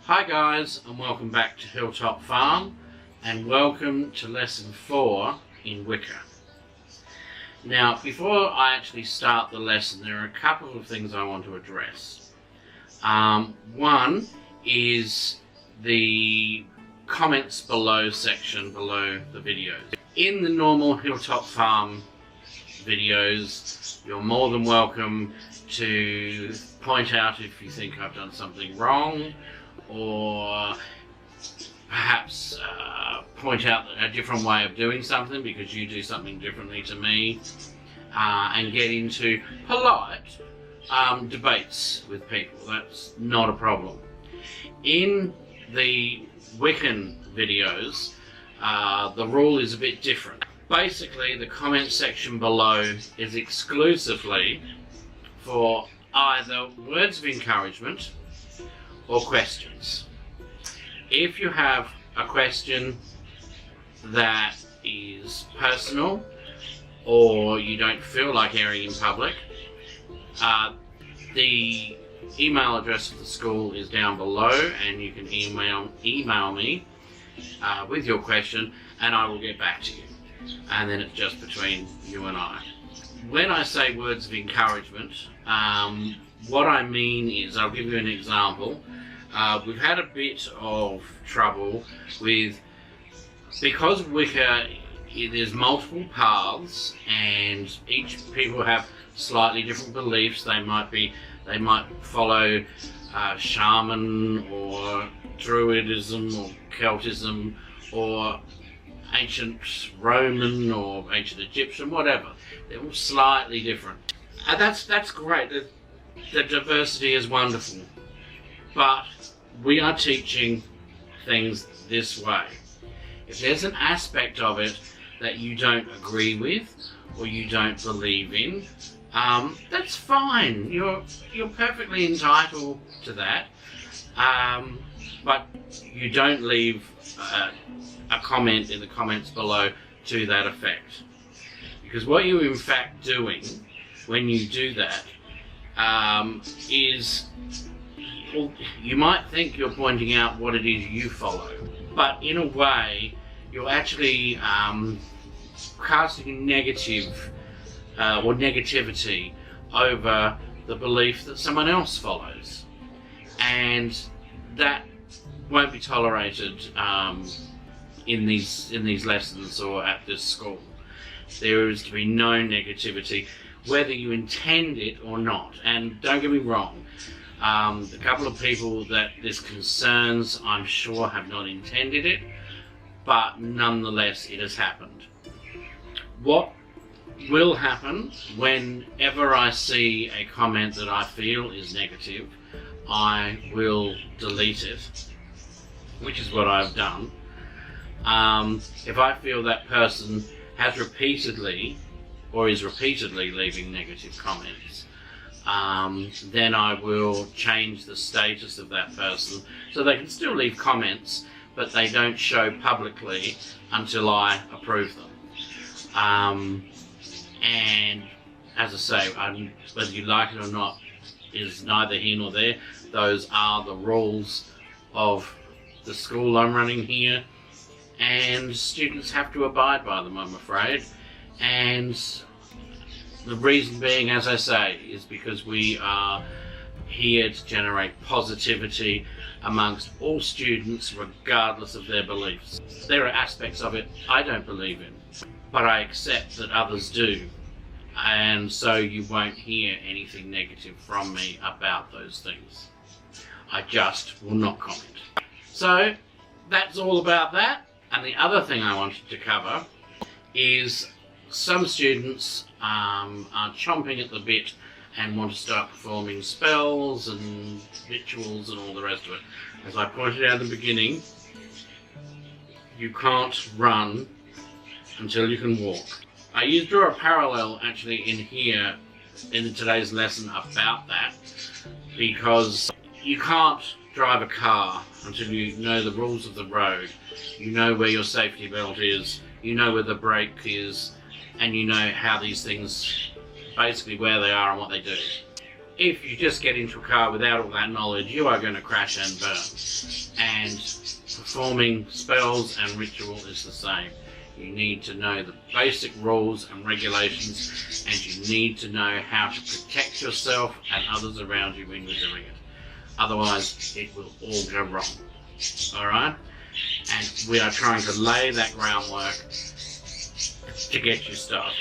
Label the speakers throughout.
Speaker 1: Hi guys, and welcome back to Hilltop Farm, and welcome to lesson 4 in Wicca. Now, before I actually start the lesson, there are a couple of things I want to address. One is the comments below section below the videos. In the normal Hilltop Farm videos, you're more than welcome to point out if you think I've done something wrong, or perhaps point out a different way of doing something because you do something differently to me, and get into polite debates with people. That's not a problem. In the Wiccan videos, the rule is a bit different. Basically, the comment section below is exclusively for either words of encouragement or questions. If you have a question that is personal or you don't feel like airing in public, the email address of the school is down below, and you can email me with your question and I will get back to you, and then it's just between you and I. When I say words of encouragement, what I mean is, I'll give you an example. We've had a bit of trouble with, because Wicca, there's multiple paths and each people have slightly different beliefs. They might follow shaman or druidism or Celtism or ancient Roman or ancient Egyptian, whatever. They're all slightly different. And that's great. The diversity is wonderful. But we are teaching things this way. If there's an aspect of it that you don't agree with or you don't believe in, that's fine. You're perfectly entitled to that. But you don't leave a comment in the comments below to that effect. Because what you're in fact doing when you do that is, well, you might think you're pointing out what it is you follow, but in a way you're actually casting negative or negativity over the belief that someone else follows, and that won't be tolerated in these lessons or at this school. There is to be no negativity, whether you intend it or not. And don't get me wrong, a couple of people that this concerns, I'm sure, have not intended it, but nonetheless it has happened. What will happen whenever I see a comment that I feel is negative, I will delete it, which is what I've done. If I feel that person has repeatedly or is repeatedly leaving negative comments, then I will change the status of that person so they can still leave comments, but they don't show publicly until I approve them. And as I say, whether you like it or not is neither here nor there. Those are the rules of the school I'm running here, and students have to abide by them, I'm afraid. And the reason being, as I say, is because we are here to generate positivity amongst all students regardless of their beliefs. There are aspects of it I don't believe in, but I accept that others do, and so you won't hear anything negative from me about those things. I just will not comment. So that's all about that. And the other thing I wanted to cover is some students are chomping at the bit and want to start performing spells and rituals and all the rest of it. As I pointed out in the beginning, you can't run until you can walk. I draw a parallel actually in here in today's lesson about that, because you can't drive a car until you know the rules of the road, you know where your safety belt is, you know where the brake is, and you know how these things, basically where they are and what they do. if you just get into a car without all that knowledge, you are going to crash and burn. And performing spells and ritual is the same. You need to know the basic rules and regulations, and you need to know how to protect yourself and others around you when you're doing it. Otherwise, it will all go wrong. Alright? And we are trying to lay that groundwork to get you started.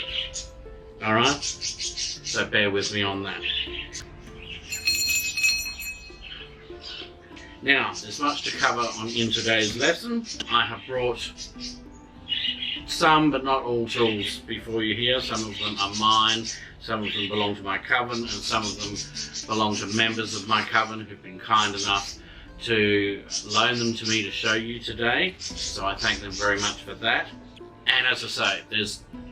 Speaker 1: Alright? So bear with me on that. Now, there's much to cover in today's lesson. I have brought some but not all tools before you here. Some of them are mine, some of them belong to my coven, and some of them belong to members of my coven who've been kind enough to loan them to me to show you today. So I thank them very much for that. And as I say,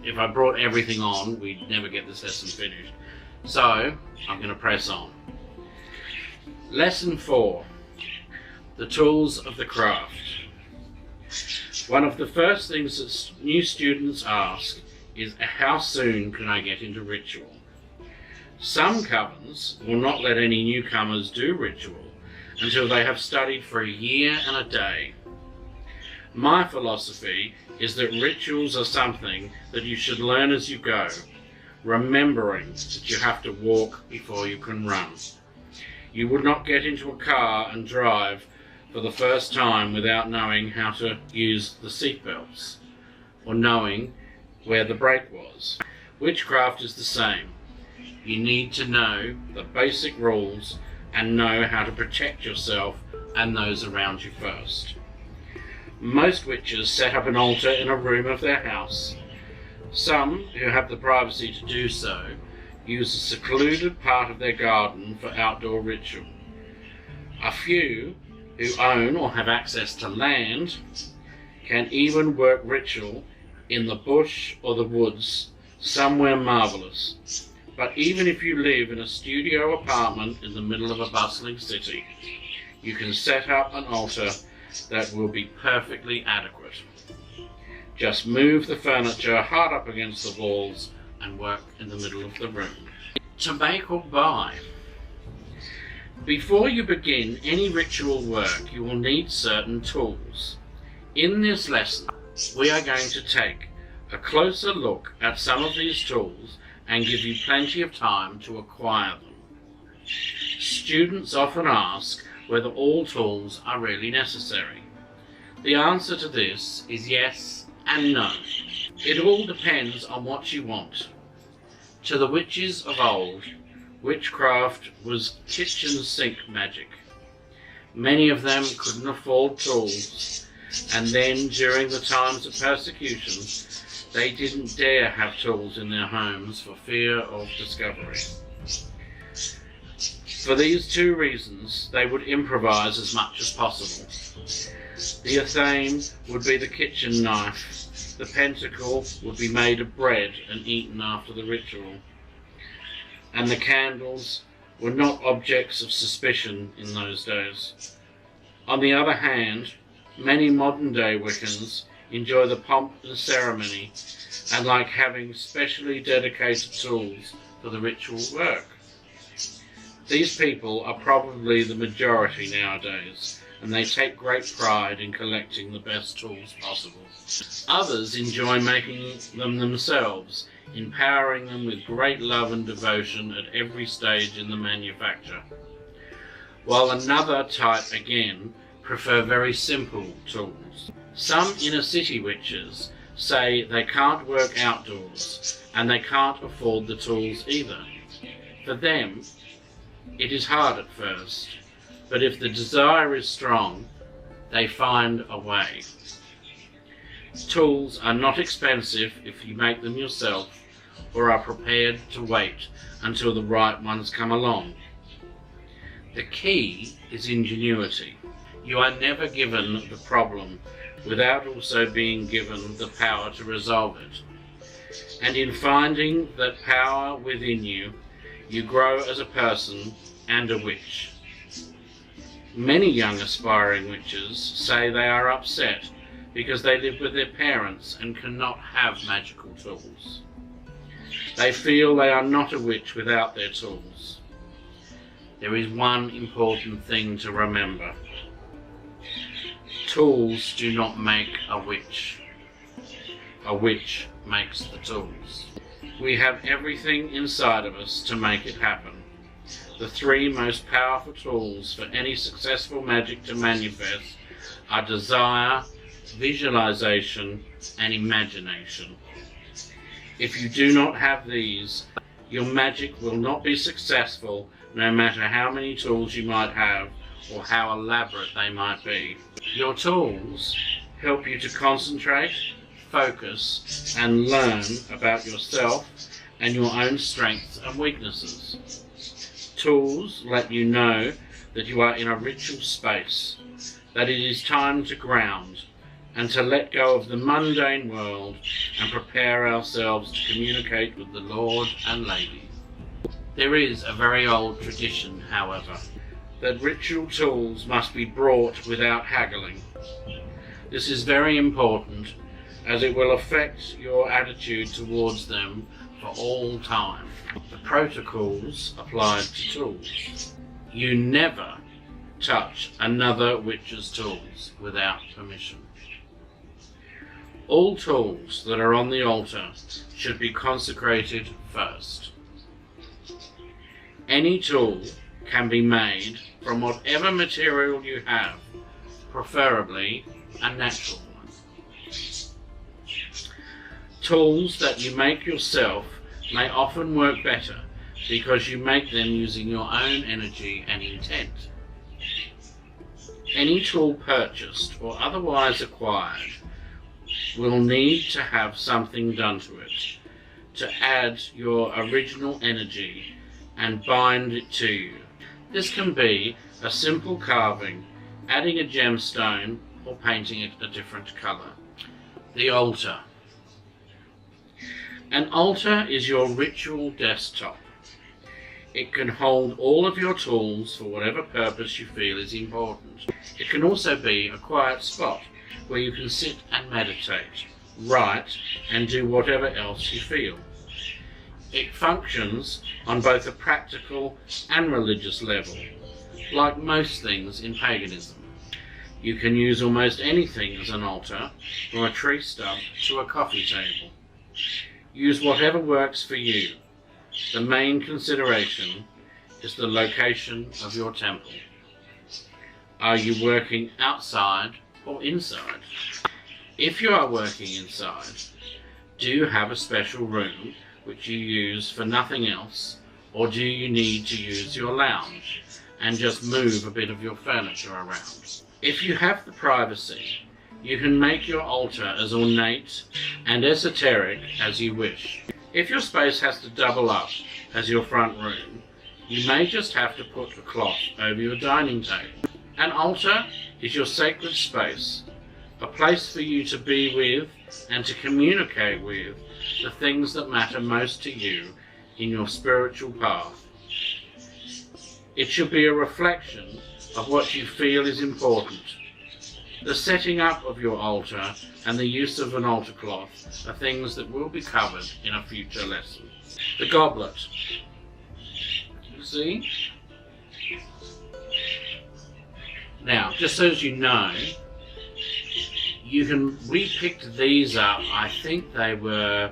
Speaker 1: if I brought everything on, we'd never get this lesson finished. So I'm going to press on. Lesson 4. The tools of the craft. One of the first things that new students ask is, how soon can I get into ritual? Some covens will not let any newcomers do ritual until they have studied for a year and a day. My philosophy is that rituals are something that you should learn as you go, remembering that you have to walk before you can run. You would not get into a car and drive for the first time without knowing how to use the seat belts or knowing where the brake was. Witchcraft is the same. You need to know the basic rules and know how to protect yourself and those around you first. Most witches set up an altar in a room of their house. Some, who have the privacy to do so, use a secluded part of their garden for outdoor ritual. A few, who own or have access to land, can even work ritual in the bush or the woods, somewhere marvellous. But even if you live in a studio apartment in the middle of a bustling city, you can set up an altar that will be perfectly adequate. Just move the furniture hard up against the walls and work in the middle of the room. To make or buy. Before you begin any ritual work, you will need certain tools. In this lesson, we are going to take a closer look at some of these tools and give you plenty of time to acquire them. Students often ask whether all tools are really necessary. The answer to this is yes and no. It all depends on what you want. To the witches of old, witchcraft was kitchen sink magic. Many of them couldn't afford tools, and then during the times of persecution, they didn't dare have tools in their homes for fear of discovery. For these two reasons, they would improvise as much as possible. The athame would be the kitchen knife. The pentacle would be made of bread and eaten after the ritual. And the candles were not objects of suspicion in those days. On the other hand, many modern-day Wiccans enjoy the pomp and ceremony and like having specially dedicated tools for the ritual work. These people are probably the majority nowadays, and they take great pride in collecting the best tools possible. Others enjoy making them themselves, empowering them with great love and devotion at every stage in the manufacture. While another type again prefer very simple tools. Some inner city witches say they can't work outdoors and they can't afford the tools either. For them, it is hard at first, but if the desire is strong, they find a way. Tools are not expensive if you make them yourself or are prepared to wait until the right ones come along. The key is ingenuity. You are never given the problem without also being given the power to resolve it. And in finding that power within you, you grow as a person and a witch. Many young aspiring witches say they are upset because they live with their parents and cannot have magical tools. They feel they are not a witch without their tools. there is one important thing to remember. Tools do not make a witch. A witch makes the tools. We have everything inside of us to make it happen. The three most powerful tools for any successful magic to manifest are desire, visualization, and imagination. If you do not have these, your magic will not be successful, no matter how many tools you might have or how elaborate they might be. Your tools help you to concentrate, focus, and learn about yourself and your own strengths and weaknesses. Tools let you know that you are in a ritual space, that it is time to ground and to let go of the mundane world and prepare ourselves to communicate with the Lord and Lady. There is a very old tradition, however, that ritual tools must be brought without haggling. This is very important, as it will affect your attitude towards them for all time. The protocols applied to tools. You never touch another witch's tools without permission. All tools that are on the altar should be consecrated first. Any tool can be made from whatever material you have, preferably a natural one. Tools that you make yourself may often work better because you make them using your own energy and intent. Any tool purchased or otherwise acquired will need to have something done to it to add your original energy and bind it to you. This can be a simple carving, adding a gemstone, or painting it a different colour. The altar. An altar is your ritual desktop. It can hold all of your tools for whatever purpose you feel is important. It can also be a quiet spot where you can sit and meditate, write, and do whatever else you feel. It functions on both a practical and religious level, like most things in paganism. You can use almost anything as an altar, from a tree stump to a coffee table. Use whatever works for you. The main consideration is the location of your temple. Are you working outside or inside? If you are working inside, do you have a special room which you use for nothing else, or do you need to use your lounge and just move a bit of your furniture around? If you have the privacy, you can make your altar as ornate and esoteric as you wish. If your space has to double up as your front room, you may just have to put a cloth over your dining table. An altar is your sacred space, a place for you to be with and to communicate with the things that matter most to you in your spiritual path. It should be a reflection of what you feel is important. The setting up of your altar and the use of an altar cloth are things that will be covered in a future lesson. The goblet. You see? Now, just so as you know, we picked these up, I think they were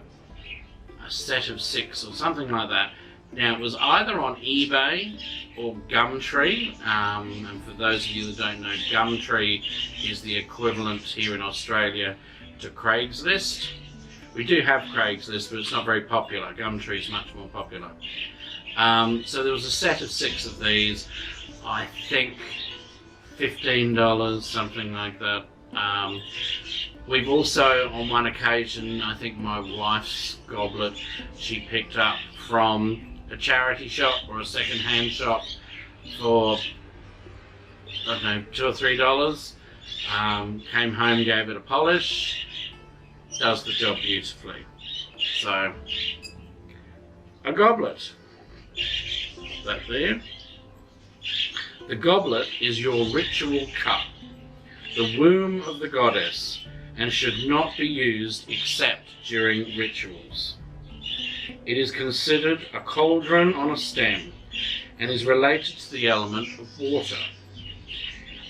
Speaker 1: a set of 6 or something like that. Now, it was either on eBay or Gumtree, and for those of you that don't know, Gumtree is the equivalent here in Australia to Craigslist. We do have Craigslist, but it's not very popular. Gumtree is much more popular. So there was a set of 6 of these, I think $15, something like that. We've also, on one occasion, I think my wife's goblet, she picked up from a charity shop or a second-hand shop for, I don't know, $2 or $3. Came home, gave it a polish, does the job beautifully. So, a goblet. That there. The goblet is your ritual cup, the womb of the goddess, and should not be used except during rituals. It is considered a cauldron on a stem, and is related to the element of water.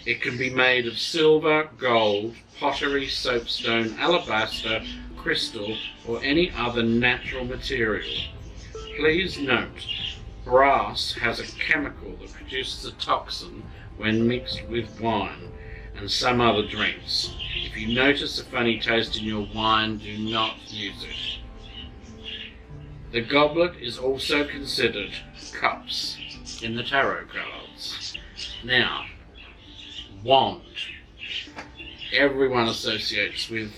Speaker 1: It can be made of silver, gold, pottery, soapstone, alabaster, crystal, or any other natural material. Please note, brass has a chemical that produces a toxin when mixed with wine and some other drinks. If you notice a funny taste in your wine, do not use it. The goblet is also considered cups in the tarot cards. Now, wand. Everyone associates with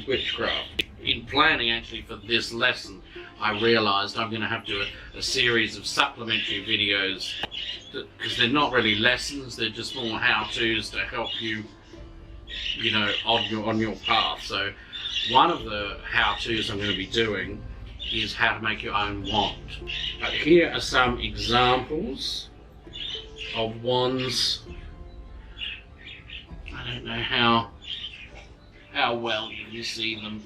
Speaker 1: witchcraft. In planning actually for this lesson, I realised I'm going to have to do a series of supplementary videos, because they're not really lessons, they're just more how-tos to help you, you know, on your path. So one of the how-tos I'm going to be doing is how to make your own wand. But here are some examples of wands. I don't know how well you can see them.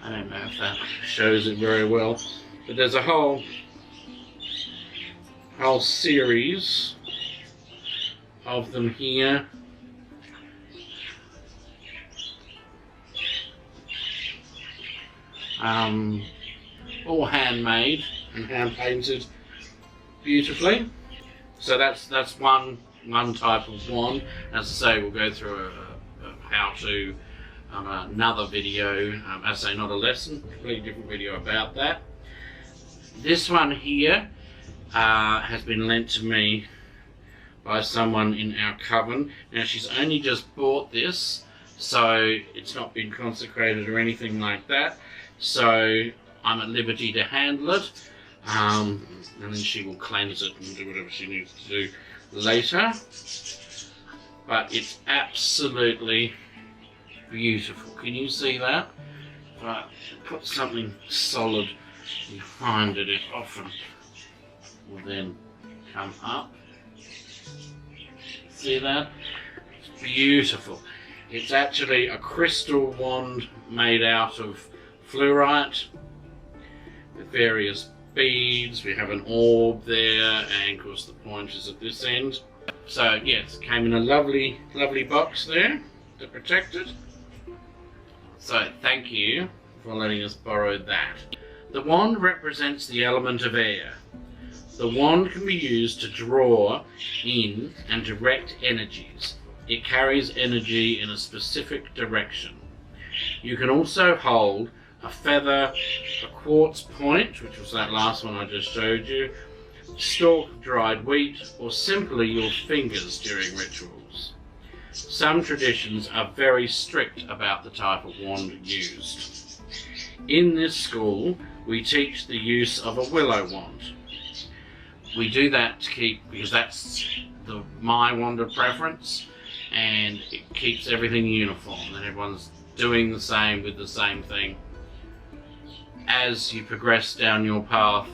Speaker 1: I don't know if that shows it very well, but there's a whole series of them here. All handmade and hand painted beautifully. So that's one type of wand. As I say, we'll go through a how-to another video, as I say, not a lesson, completely different video about that. This one here has been lent to me by someone in our coven. Now she's only just bought this, so it's not been consecrated or anything like that, so I'm at liberty to handle it, and then she will cleanse it and do whatever she needs to do later. But it's absolutely beautiful. Can you see that? If I put something solid behind it, it often will then come up. See that? It's beautiful. It's actually a crystal wand made out of fluorite with various beads. We have an orb there, and of course the point is at this end. So yes, it came in a lovely box there to protect it. So thank you for letting us borrow that. The wand represents the element of air. The wand can be used to draw in and direct energies. It carries energy in a specific direction. You can also hold a feather, a quartz point, which was that last one I just showed you, stalk of dried wheat, or simply your fingers during rituals. Some traditions are very strict about the type of wand used. In this school, we teach the use of a willow wand. We do that to keep, because that's my wand of preference, and it keeps everything uniform, and everyone's doing the same with the same thing. As you progress down your path,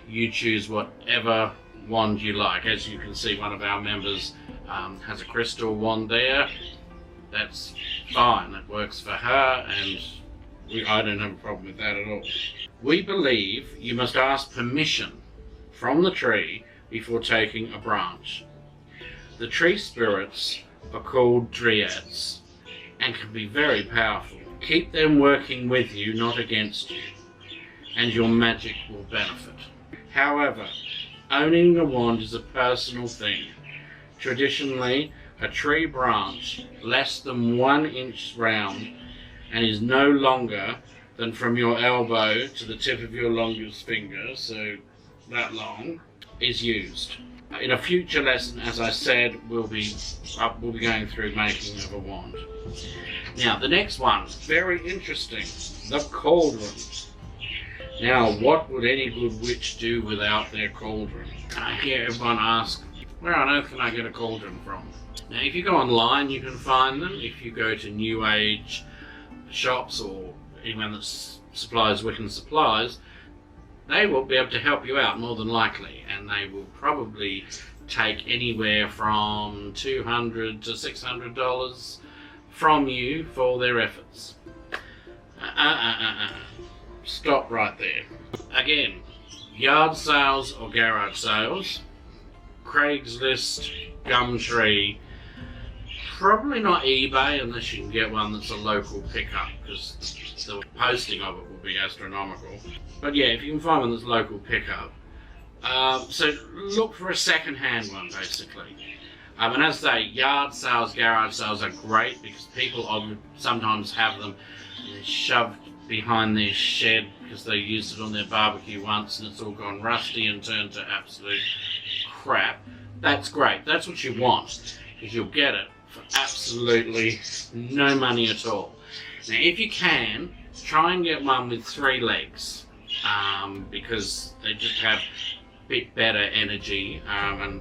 Speaker 1: you choose whatever wand you like. As you can see, one of our members has a crystal wand there. That's fine, that works for her, and I don't have a problem with that at all. We believe you must ask permission from the tree before taking a branch. The tree spirits are called dryads and can be very powerful. Keep them working with you, not against you, and your magic will benefit. However, owning a wand is a personal thing. Traditionally, a tree branch less than 1 inch round and is no longer than from your elbow to the tip of your longest finger, so that long, is used. In a future lesson, as I said, we'll be going through making of a wand. Now, the next one, very interesting, the cauldron. Now, what would any good witch do without their cauldron? I hear everyone ask, where on earth can I get a cauldron from? Now, if you go online, you can find them. If you go to New Age shops or anyone that supplies Wiccan supplies, they will be able to help you out more than likely, and they will probably take anywhere from $200 to $600 from you for their efforts. stop right there. Again, yard sales or garage sales, Craigslist, Gumtree, probably not eBay unless you can get one that's a local pickup, because the posting of it will be astronomical. But yeah, if you can find one that's local pickup, so look for a second-hand one basically. And as I say, yard sales, garage sales are great because people sometimes have them shoved behind their shed because they used it on their barbecue once and it's all gone rusty and turned to absolute crap. That's great. That's what you want, because you'll get it for absolutely no money at all. Now, if you can, try and get one with 3 legs, because they just have a bit better energy, and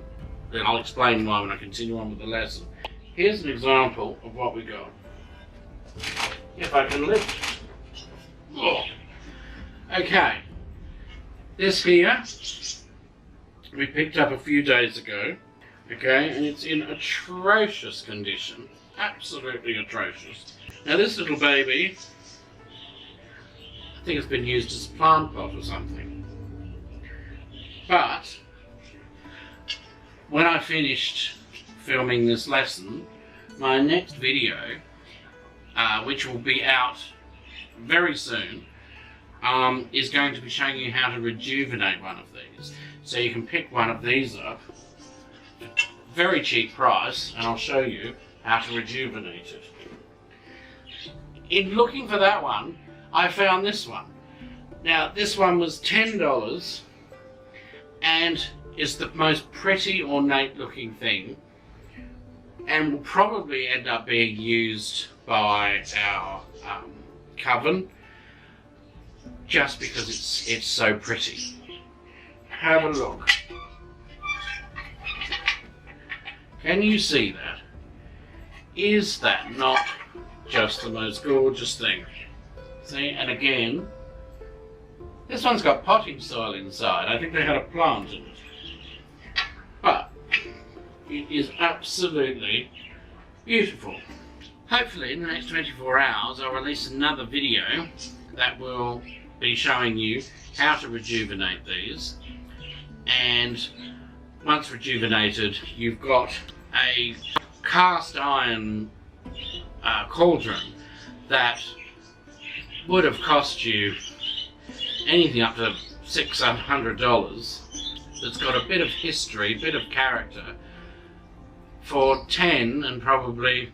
Speaker 1: then I'll explain why when I continue on with the lesson. Here's an example of what we got. If I can lift. Oh. Okay, this here we picked up a few days ago, okay, and it's in atrocious condition, absolutely atrocious. Now this little baby, I think it's been used as a plant pot or something, but when I finished filming this lesson, my next video, which will be out very soon, is going to be showing you how to rejuvenate one of these. So you can pick one of these up, very cheap price, and I'll show you how to rejuvenate it. In looking for that one, I found this one. Now this one was $10 and is the most pretty ornate looking thing, and will probably end up being used by our coven just because it's so pretty. Have a look. Can you see that? Is that not just the most gorgeous thing? See, and again, this one's got potting soil inside. I think they had a plant in it. But it is absolutely beautiful. Hopefully in the next 24 hours I'll release another video that will be showing you how to rejuvenate these. And once rejuvenated, you've got a cast iron cauldron that would have cost you anything up to $600. That's got a bit of history, a bit of character, for 10 and probably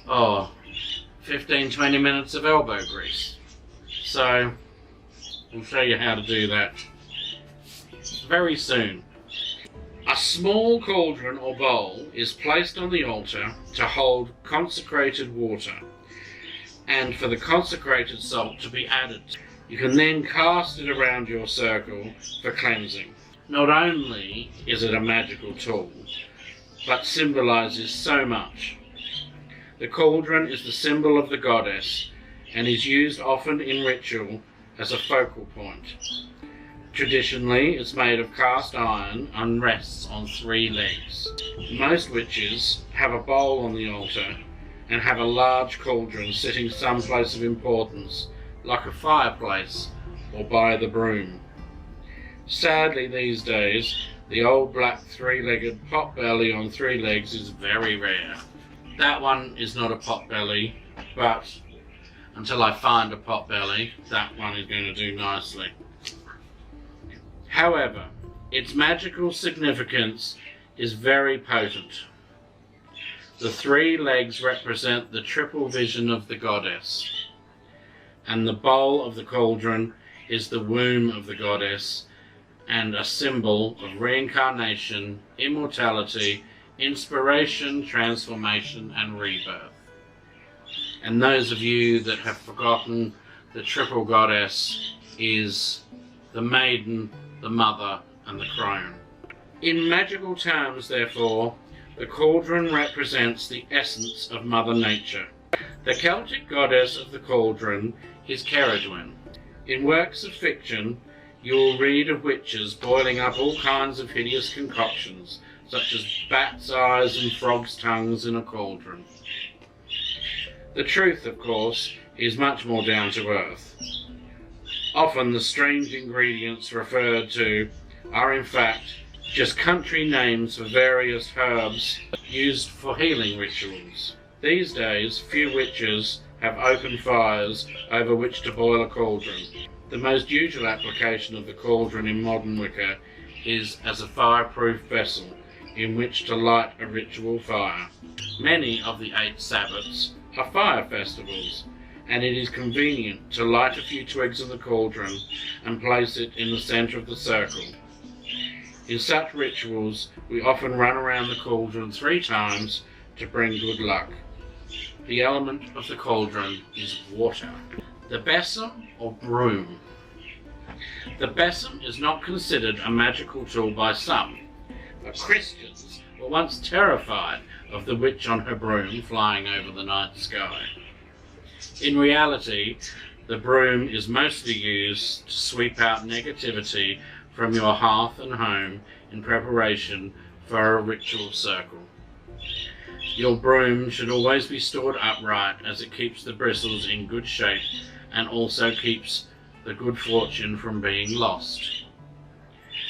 Speaker 1: 15-20 minutes of elbow grease. So I'll show you how to do that very soon. A small cauldron or bowl is placed on the altar to hold consecrated water and for the consecrated salt to be added. You can then cast it around your circle for cleansing. Not only is it a magical tool, but symbolizes so much. The cauldron is the symbol of the goddess and is used often in ritual as a focal point. Traditionally, it's made of cast iron and rests on 3 legs. Most witches have a bowl on the altar and have a large cauldron sitting someplace of importance, like a fireplace or by the broom. Sadly, these days, the old black 3-legged potbelly on 3 legs is very rare. That one is not a potbelly, but until I find a potbelly, that one is going to do nicely. However, its magical significance is very potent. The 3 legs represent the triple vision of the goddess, and the bowl of the cauldron is the womb of the goddess and a symbol of reincarnation, immortality, inspiration, transformation, and rebirth. And those of you that have forgotten, the triple goddess is the maiden, the mother, and the crone. In magical terms, therefore, the cauldron represents the essence of Mother Nature. The Celtic goddess of the cauldron is Ceridwen. In works of fiction, you will read of witches boiling up all kinds of hideous concoctions, such as bats' eyes and frogs' tongues in a cauldron. The truth, of course, is much more down to earth. Often the strange ingredients referred to are in fact just country names for various herbs used for healing rituals. These days, few witches have open fires over which to boil a cauldron. The most usual application of the cauldron in modern Wicca is as a fireproof vessel in which to light a ritual fire. Many of the 8 Sabbats are fire festivals, and it is convenient to light a few twigs of the cauldron and place it in the centre of the circle. In such rituals, we often run around the cauldron 3 times to bring good luck. The element of the cauldron is water. The besom or broom. The besom is not considered a magical tool by some, but Christians were once terrified of the witch on her broom flying over the night sky. In reality, the broom is mostly used to sweep out negativity from your hearth and home in preparation for a ritual circle. Your broom should always be stored upright, as it keeps the bristles in good shape and also keeps the good fortune from being lost.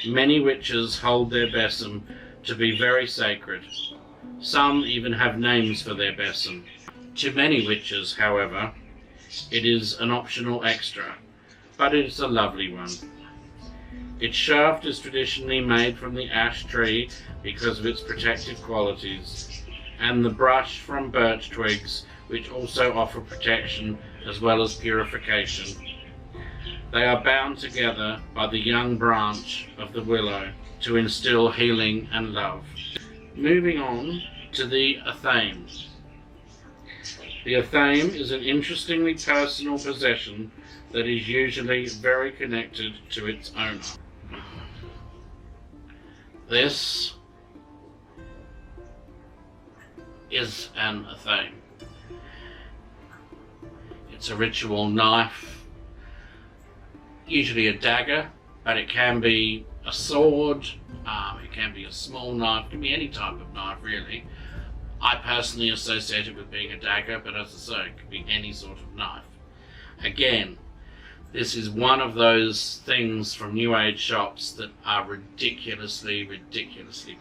Speaker 1: Many witches hold their besom to be very sacred. Some even have names for their besom. To many witches, however, it is an optional extra, but it is a lovely one. Its shaft is traditionally made from the ash tree because of its protective qualities, and the brush from birch twigs, which also offer protection as well as purification. They are bound together by the young branch of the willow to instill healing and love. Moving on to the athame. The athame is an interestingly personal possession that is usually very connected to its owner. This is an athame. It's a ritual knife, usually a dagger, but it can be a sword, it can be a small knife, it can be any type of knife really. I personally associate it with being a dagger, but as I say, it could be any sort of knife. Again, this is one of those things from New Age shops that are ridiculously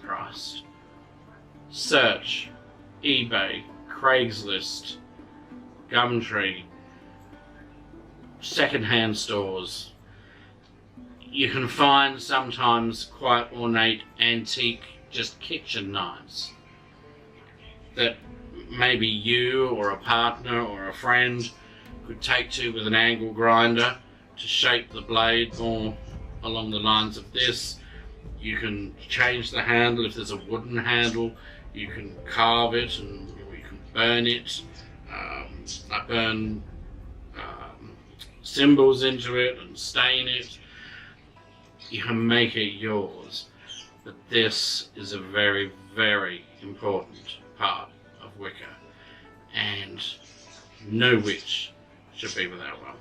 Speaker 1: priced. Search eBay, Craigslist, Gumtree, second-hand stores. You can find sometimes quite ornate, antique, just kitchen knives that maybe you or a partner or a friend could take to with an angle grinder to shape the blade more along the lines of this. You can change the handle. If there's a wooden handle, you can carve it and you can burn it. I burn symbols into it and stain it. You can make it yours, but this is a very, very important part of Wicca, and no witch should be without one.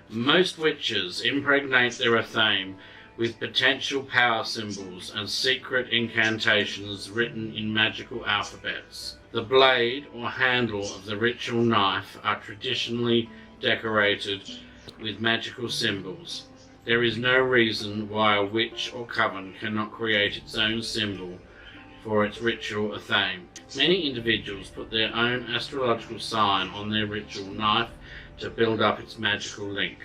Speaker 1: Most witches impregnate their athame with potential power symbols and secret incantations written in magical alphabets. The blade or handle of the ritual knife are traditionally decorated with magical symbols. There is no reason why a witch or coven cannot create its own symbol for its ritual athame. Many individuals put their own astrological sign on their ritual knife to build up its magical link.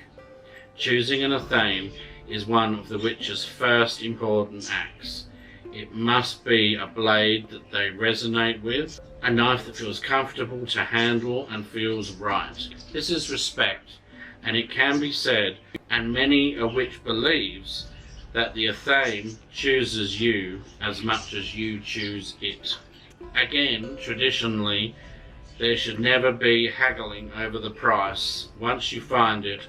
Speaker 1: Choosing an athame is one of the witch's first important acts. It must be a blade that they resonate with, a knife that feels comfortable to handle and feels right. This is respect, and it can be said, and many a witch believes, that the athame chooses you as much as you choose it. Again, traditionally, there should never be haggling over the price. Once you find it,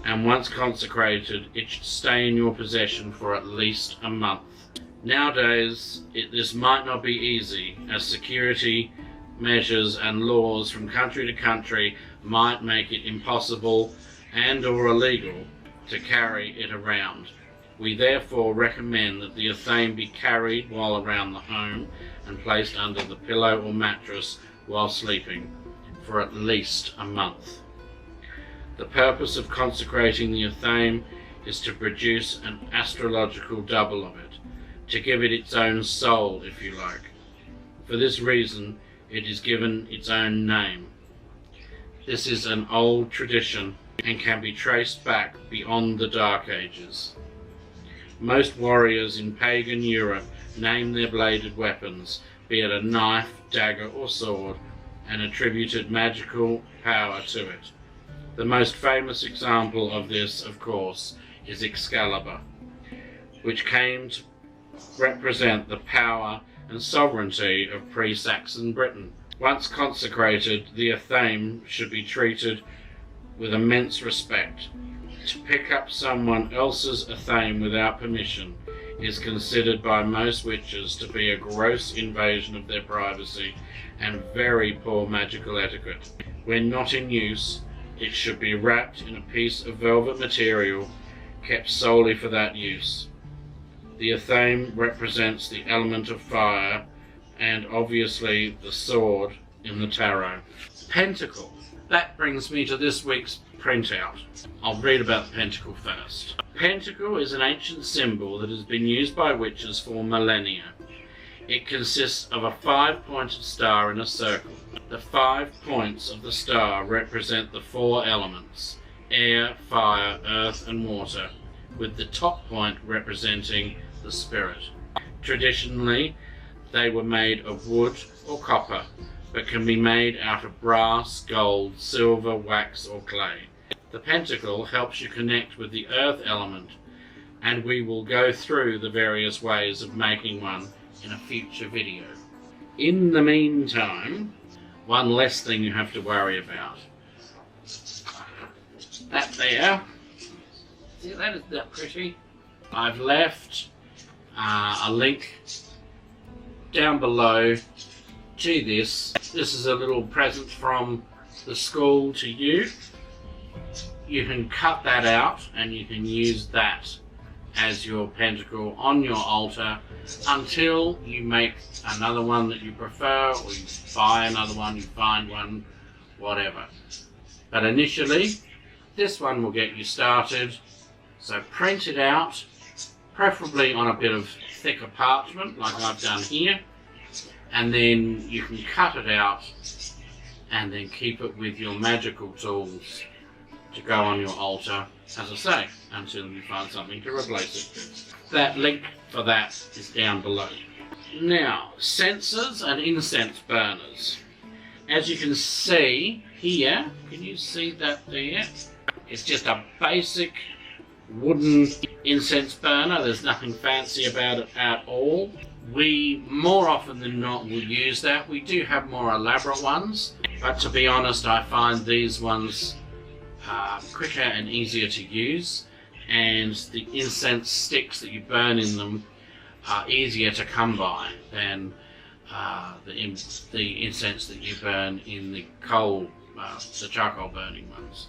Speaker 1: and once consecrated, it should stay in your possession for at least a month. Nowadays, this might not be easy, as security measures and laws from country to country might make it impossible and or illegal to carry it around. We therefore recommend that the athame be carried while around the home and placed under the pillow or mattress while sleeping for at least a month. The purpose of consecrating the athame is to produce an astrological double of it, to give it its own soul, if you like. For this reason, it is given its own name. This is an old tradition and can be traced back beyond the Dark Ages. Most warriors in pagan Europe named their bladed weapons, be it a knife, dagger or sword, and attributed magical power to it. The most famous example of this, of course, is Excalibur, which came to represent the power and sovereignty of pre-Saxon Britain. Once consecrated, the athame should be treated with immense respect. To pick up someone else's athame without permission is considered by most witches to be a gross invasion of their privacy and very poor magical etiquette. When not in use, it should be wrapped in a piece of velvet material kept solely for that use. The athame represents the element of fire and obviously the sword in the tarot. Pentacle. That brings me to this week's printout. I'll read about the pentacle first. Pentacle is an ancient symbol that has been used by witches for millennia. It consists of a 5-pointed star in a circle. The 5 points of the star represent the 4 elements: air, fire, earth and water, with the top point representing the spirit. Traditionally, they were made of wood or copper, but can be made out of brass, gold, silver, wax or clay. The pentacle helps you connect with the earth element, and we will go through the various ways of making one in a future video. In the meantime, one less thing you have to worry about. That there, see that, is that pretty? I've left a link down below to this. This is a little present from the school to you. You can cut that out and you can use that as your pentacle on your altar until you make another one that you prefer, or you buy another one, you find one, whatever. But initially, this one will get you started. So print it out, preferably on a bit of thicker parchment like I've done here, and then you can cut it out and then keep it with your magical tools to go on your altar, as I say, until you find something to replace it with. That link for that is down below. Now, censers and incense burners. As you can see here, can you see that there? It's just a basic wooden incense burner. There's nothing fancy about it at all. We, more often than not, will use that. We do have more elaborate ones, but to be honest, I find these ones quicker and easier to use, and the incense sticks that you burn in them are easier to come by than the incense that you burn in the the charcoal burning ones.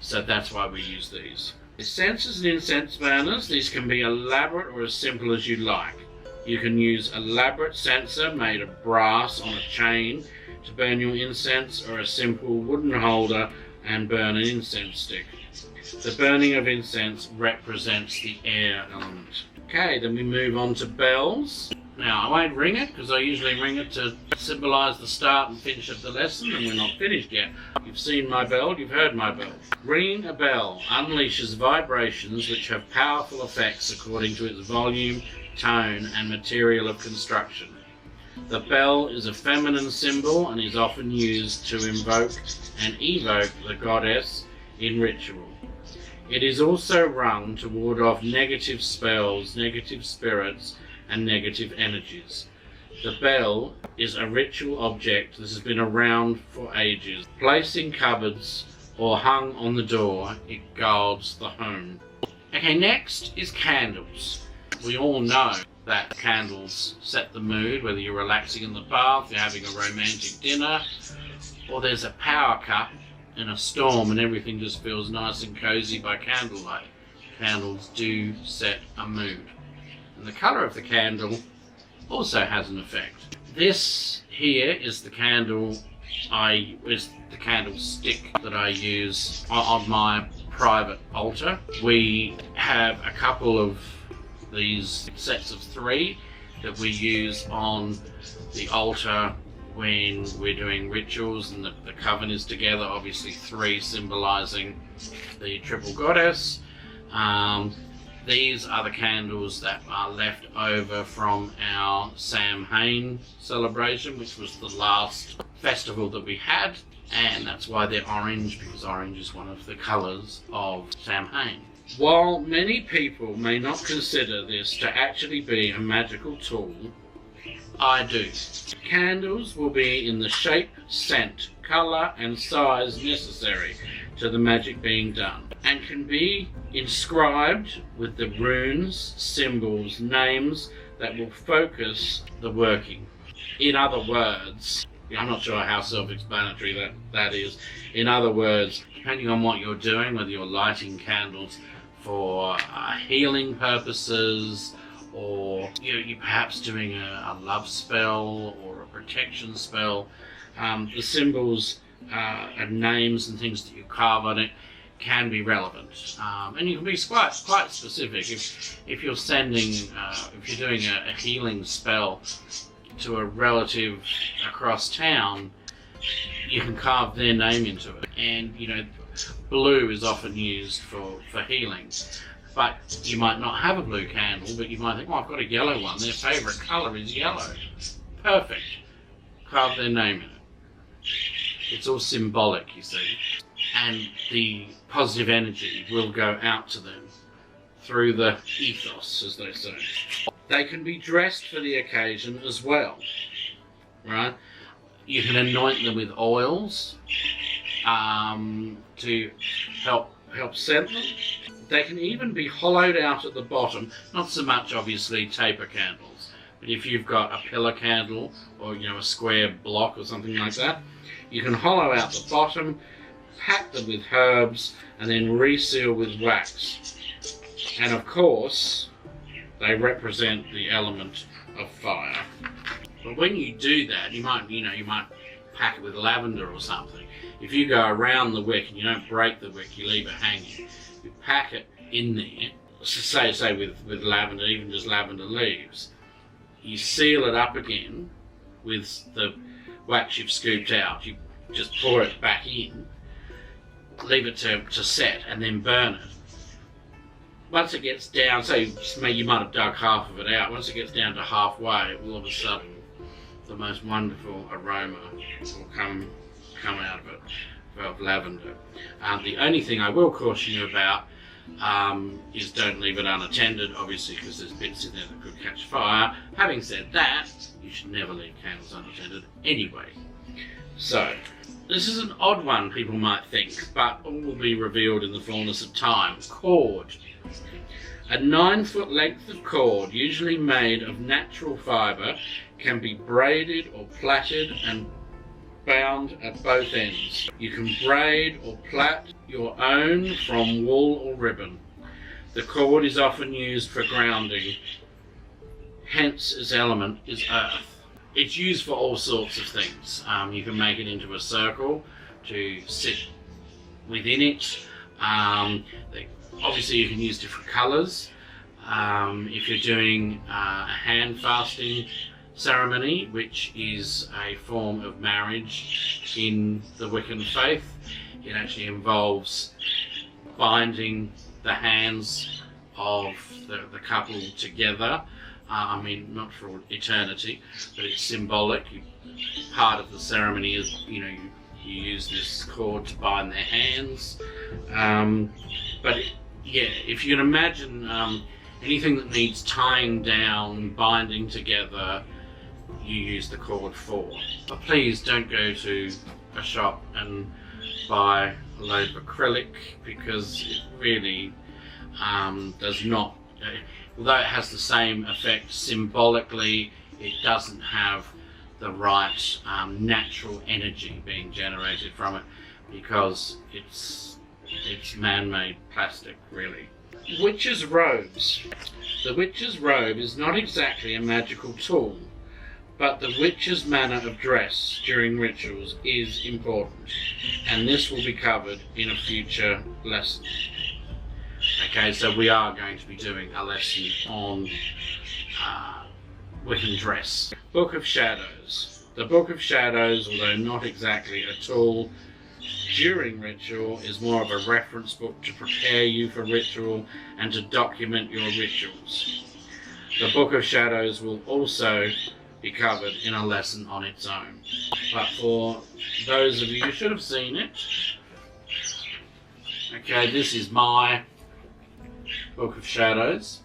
Speaker 1: So that's why we use these. The censers and incense burners, these can be elaborate or as simple as you like. You can use elaborate censer made of brass on a chain to burn your incense, or a simple wooden holder and burn an incense stick. The burning of incense represents the air element. Okay, then we move on to bells. Now, I won't ring it because I usually ring it to symbolise the start and finish of the lesson, and we're not finished yet. You've seen my bell, you've heard my bell. Ringing a bell unleashes vibrations which have powerful effects according to its volume, tone and material of construction. The bell is a feminine symbol and is often used to invoke and evoke the goddess in ritual. It is also rung to ward off negative spells, negative spirits and negative energies. The bell is a ritual object that has been around for ages. Placed in cupboards or hung on the door, it guards the home. Okay, next is candles. We all know that candles set the mood, whether you're relaxing in the bath, you're having a romantic dinner, or there's a power cut in a storm and everything just feels nice and cozy by candlelight. Candles do set a mood. And the colour of the candle also has an effect. This here is the candle is the candlestick that I use on my private altar. We have a couple of these sets of 3 that we use on the altar when we're doing rituals and the coven is together. Obviously 3 symbolizing the triple goddess. These are the candles that are left over from our Samhain celebration, which was the last festival that we had, and that's why they're orange, because orange is one of the colours of Samhain. While many people may not consider this to actually be a magical tool, I do. Candles will be in the shape, scent, colour and size necessary to the magic being done, and can be inscribed with the runes, symbols, names that will focus the working. In other words, I'm not sure how self-explanatory that is. In other words, depending on what you're doing, whether you're lighting candles for healing purposes, or you're perhaps doing a love spell or a protection spell, the symbols and names and things that you carve on it can be relevant, and you can be quite specific. If you're sending, if you're doing a healing spell to a relative across town, you can carve their name into it. And blue is often used for healing, but you might not have a blue candle, but you might think, well, I've got a yellow one, their favourite colour is yellow. Perfect. Carve their name in it. It's all symbolic, you see, and the positive energy will go out to them through the ethos, as they say. They can be dressed for the occasion as well, right? You can anoint them with oils to help scent them. They can even be hollowed out at the bottom, not so much obviously taper candles, but if you've got a pillar candle or a square block or something like that, you can hollow out the bottom, pack them with herbs, and then reseal with wax. And of course, they represent the element of fire. But when you do that, you might pack it with lavender or something. If you go around the wick and you don't break the wick, you leave it hanging. You pack it in there, say with lavender, even just lavender leaves. You seal it up again with the wax you've scooped out. You just pour it back in, leave it to set, and then burn it. Once it gets down, say you might have dug half of it out, once it gets down to halfway, all of a sudden the most wonderful aroma will come out of it, of lavender. The only thing I will caution you about is don't leave it unattended, obviously, because there's bits in there that could catch fire. Having said that, you should never leave candles unattended anyway. So, this is an odd one, people might think, but all will be revealed in the fullness of time. Cord. A 9-foot length of cord, usually made of natural fibre, can be braided or plaited and bound at both ends. You can braid or plait your own from wool or ribbon. The cord is often used for grounding, hence its element is earth. It's used for all sorts of things. You can make it into a circle to sit within it. Obviously you can use different colours. If you're doing a hand fasting ceremony, which is a form of marriage in the Wiccan faith, it actually involves binding the hands of the couple together. I mean, not for eternity, but it's symbolic. Part of the ceremony is, you use this cord to bind their hands. If you can imagine anything that needs tying down, binding together, you use the cord for. But please don't go to a shop and buy a load of acrylic, because it really does not, although it has the same effect symbolically, it doesn't have the right natural energy being generated from it, because it's man-made plastic, really. Witch's robes. The witch's robe is not exactly a magical tool, But the witch's manner of dress during rituals is important, and this will be covered in a future lesson. Okay, so we are going to be doing a lesson on Wiccan dress. Book of Shadows. The Book of Shadows, although not exactly a tool during ritual, is more of a reference book to prepare you for ritual and to document your rituals. The Book of Shadows will also be covered in a lesson on its own. But for those of you who should have seen it, okay, this is my Book of Shadows.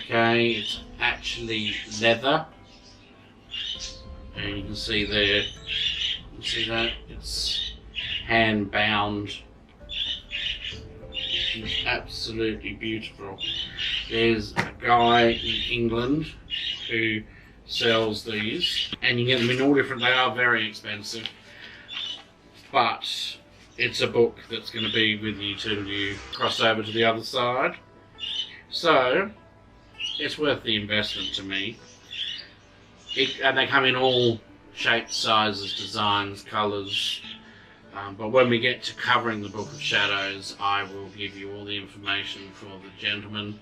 Speaker 1: Okay, it's actually leather, and you can see there, you see that it's hand bound. It's absolutely beautiful. There's a guy in England who sells these, and you get them in all different, they are very expensive, but it's a book that's going to be with you till you cross over to the other side. So it's worth the investment to me. And they come in all shapes, sizes, designs, colours. But when we get to covering the Book of Shadows, I will give you all the information for the gentleman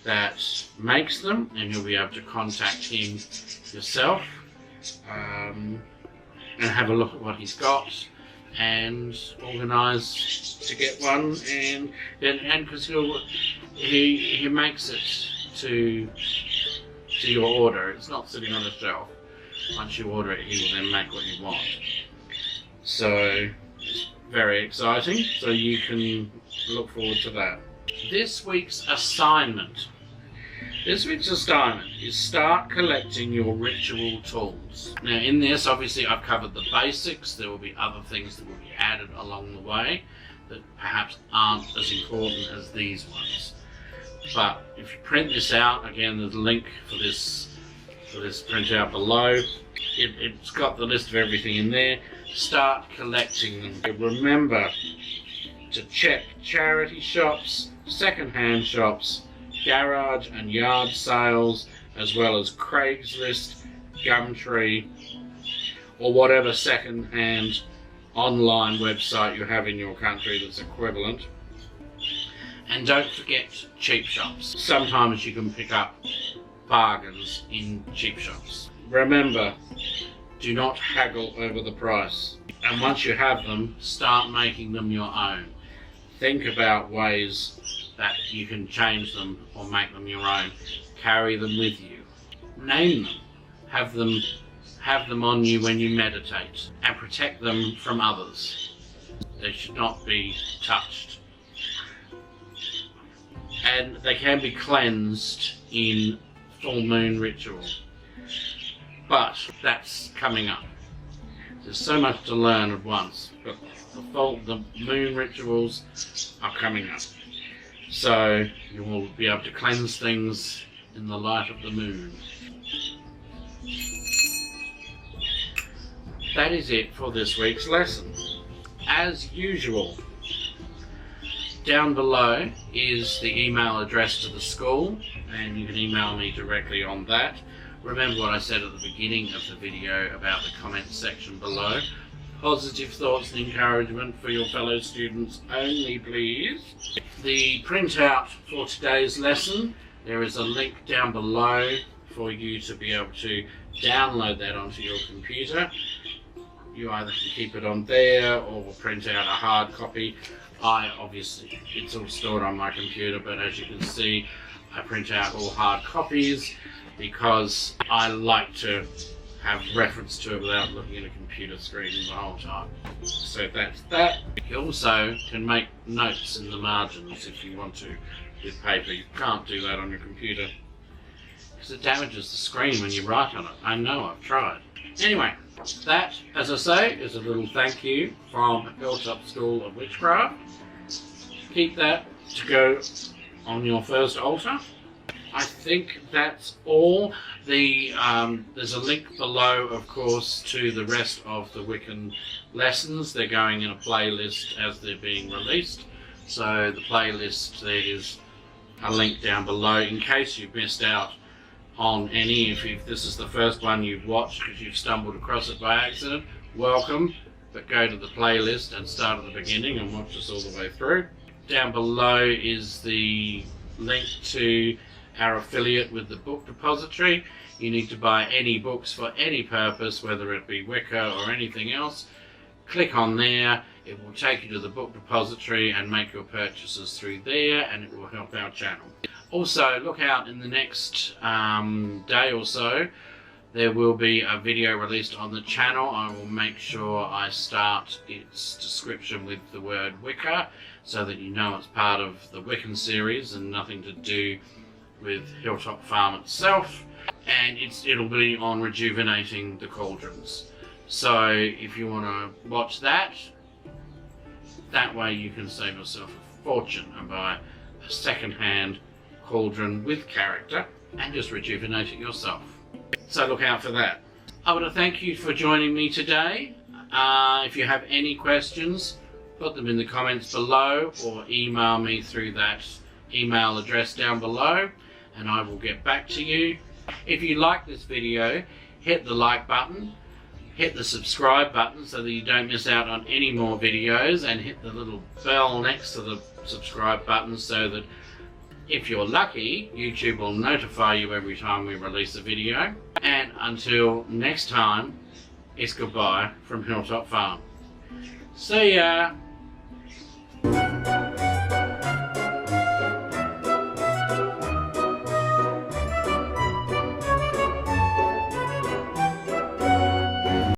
Speaker 1: that makes them, and you'll be able to contact him yourself and have a look at what he's got and organise to get one, and because he makes it to your order. It's not sitting on a shelf. Once you order it, he will then make what you want. So it's very exciting, so you can look forward to that. This week's assignment is start collecting your ritual tools. Now in this, obviously I've covered the basics. There will be other things that will be added along the way that perhaps aren't as important as these ones. But if you print this out, again there's a link for this printout below. It's got the list of everything in there. Start collecting them. Remember to check charity shops, second-hand shops, garage and yard sales, as well as Craigslist, Gumtree, or whatever second-hand online website you have in your country that's equivalent. And don't forget cheap shops. Sometimes you can pick up bargains in cheap shops. Remember, do not haggle over the price. And once you have them, start making them your own. Think about ways that you can change them or make them your own. Carry them with you. Name them. Have them on you when you meditate. And protect them from others. They should not be touched. And they can be cleansed in full moon ritual. But that's coming up. There's so much to learn at once, but the moon rituals are coming up. So you will be able to cleanse things in the light of the moon. That is it for this week's lesson. As usual, down below is the email address to the school, and you can email me directly on that. Remember what I said at the beginning of the video about the comment section below. Positive thoughts and encouragement for your fellow students only, please. The printout for today's lesson, there is a link down below for you to be able to download that onto your computer. You either can keep it on there or print out a hard copy. Obviously, it's all stored on my computer, but as you can see, I print out all hard copies because I like to have reference to it without looking at a computer screen the whole time. So that's that. You also can make notes in the margins if you want to with paper. You can't do that on your computer because it damages the screen when you write on it. I know, I've tried. Anyway, that, as I say, is a little thank you from Hilltop School of Witchcraft. Keep that to go on your first altar. I think that's all. There's a link below, of course, to the rest of the Wiccan lessons. They're going in a playlist as they're being released. So the playlist, there is a link down below in case you've missed out on any. If this is the first one you've watched because you've stumbled across it by accident, welcome, but go to the playlist and start at the beginning and watch us all the way through. Down below is the link to our affiliate with the book depository. You need to buy any books for any purpose, whether it be Wicca or anything else. Click on there, it will take you to the book depository and make your purchases through there, and it will help our channel. Also, look out in the next day or so. There will be a video released on the channel. I will make sure I start its description with the word Wicca, so that you know it's part of the Wiccan series and nothing to do with Hilltop Farm itself. And it'll be on rejuvenating the cauldrons. So if you want to watch that, that way you can save yourself a fortune and buy a second-hand cauldron with character and just rejuvenate it yourself. So look out for that. I want to thank you for joining me today. If you have any questions, put them in the comments below or email me through that email address down below and I will get back to you. If you like this video, hit the like button, hit the subscribe button so that you don't miss out on any more videos, and hit the little bell next to the subscribe button so that if you're lucky, YouTube will notify you every time we release a video. And until next time, it's goodbye from Hilltop Farm. See ya!